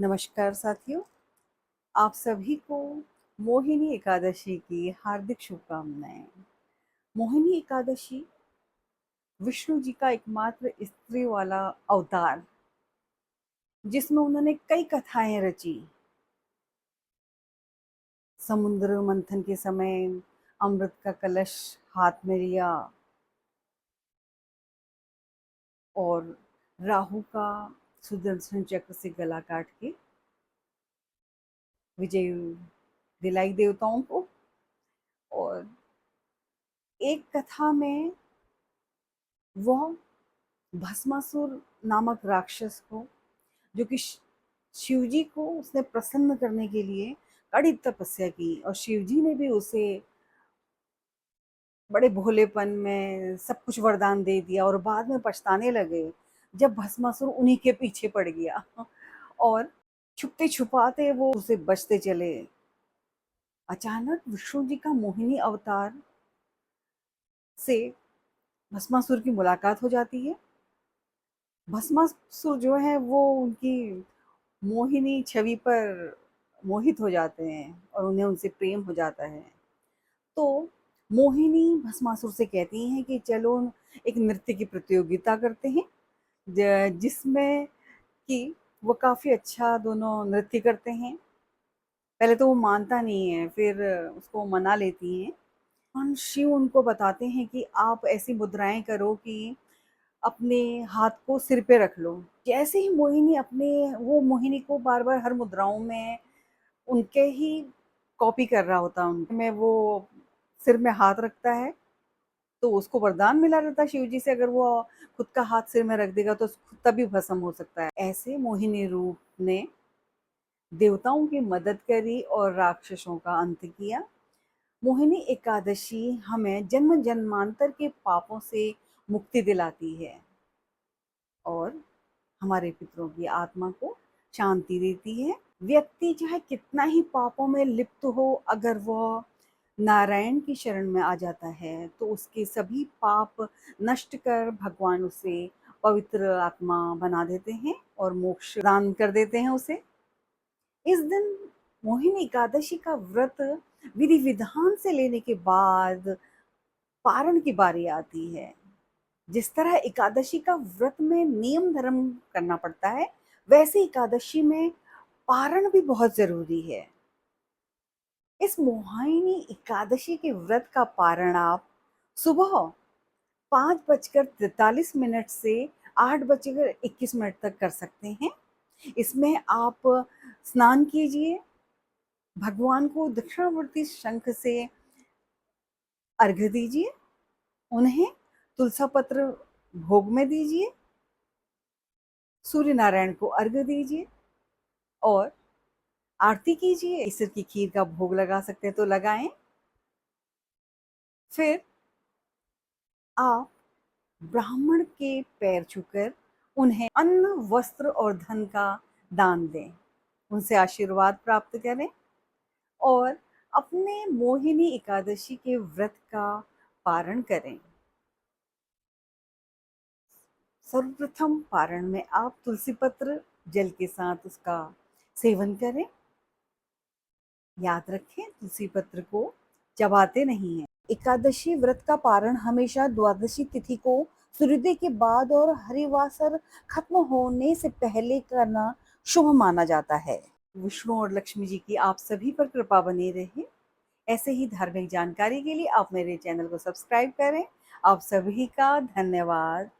नमस्कार साथियों, आप सभी को मोहिनी एकादशी की हार्दिक शुभकामनाएं। मोहिनी एकादशी विष्णु जी का एकमात्र स्त्री वाला अवतार, जिसमें उन्होंने कई कथाएं रची। समुद्र मंथन के समय अमृत का कलश हाथ में लिया और राहु का सुदर्शन चक्र से गला काट के विजय दिलाई देवताओं को। और एक कथा में वह भस्मासुर नामक राक्षस को, जो कि शिव जी को उसने प्रसन्न करने के लिए कड़ी तपस्या की, और शिव जी ने भी उसे बड़े भोलेपन में सब कुछ वरदान दे दिया, और बाद में पछताने लगे जब भस्मासुर उन्हीं के पीछे पड़ गया और छुपते छुपाते वो उसे बचते चले। अचानक विष्णु जी का मोहिनी अवतार से भस्मासुर की मुलाकात हो जाती है। भस्मासुर जो है वो उनकी मोहिनी छवि पर मोहित हो जाते हैं और उन्हें उनसे प्रेम हो जाता है। तो मोहिनी भस्मासुर से कहती हैं कि चलो एक नृत्य की प्रतियोगिता करते हैं, जिसमें कि वो काफ़ी अच्छा दोनों नृत्य करते हैं। पहले तो वो मानता नहीं है, फिर उसको मना लेती हैं। और शिव उनको बताते हैं कि आप ऐसी मुद्राएं करो कि अपने हाथ को सिर पे रख लो। जैसे ही मोहिनी अपने वो मोहिनी को बार-बार हर मुद्राओं में उनके ही कॉपी कर रहा होता है, उनमें वो सिर में हाथ रखता है, तो उसको वरदान मिला रहता है शिव जी से, अगर वो खुद का हाथ सिर में रख देगा तो खुद तभी भस्म हो सकता है। ऐसे मोहिनी रूप ने देवताओं की मदद करी और राक्षसों का अंत किया। मोहिनी एकादशी हमें जन्म जन्मांतर के पापों से मुक्ति दिलाती है और हमारे पितरों की आत्मा को शांति देती है। व्यक्ति चाहे कितना ही पापों में लिप्त हो, अगर वह नारायण की शरण में आ जाता है तो उसके सभी पाप नष्ट कर भगवान उसे पवित्र आत्मा बना देते हैं और मोक्ष दान कर देते हैं उसे। इस दिन मोहिनी एकादशी का व्रत विधि विधान से लेने के बाद पारण की बारी आती है। जिस तरह एकादशी का व्रत में नियम धर्म करना पड़ता है, वैसे एकादशी में पारण भी बहुत जरूरी है। इस मोहिनी एकादशी के व्रत का पारण आप सुबह 5:43 से 8:21 तक कर सकते हैं। इसमें आप स्नान कीजिए, भगवान को दक्षिणावर्ती शंख से अर्घ्य दीजिए, उन्हें तुलसा पत्र भोग में दीजिए, सूर्य नारायण को अर्घ्य दीजिए और आरती कीजिए। केसर की खीर का भोग लगा सकते हैं तो लगाएं। फिर आप ब्राह्मण के पैर छूकर उन्हें अन्न, वस्त्र और धन का दान दें, उनसे आशीर्वाद प्राप्त करें और अपने मोहिनी एकादशी के व्रत का पारण करें। सर्वप्रथम पारण में आप तुलसी पत्र जल के साथ उसका सेवन करें। याद रखें, तुलसी पत्र को चबाते नहीं हैं। एकादशी व्रत का पारण हमेशा द्वादशी तिथि को सूर्योदय के बाद और हरिवासर खत्म होने से पहले करना शुभ माना जाता है। विष्णु और लक्ष्मी जी की आप सभी पर कृपा बनी रहे। ऐसे ही धार्मिक जानकारी के लिए आप मेरे चैनल को सब्सक्राइब करें। आप सभी का धन्यवाद।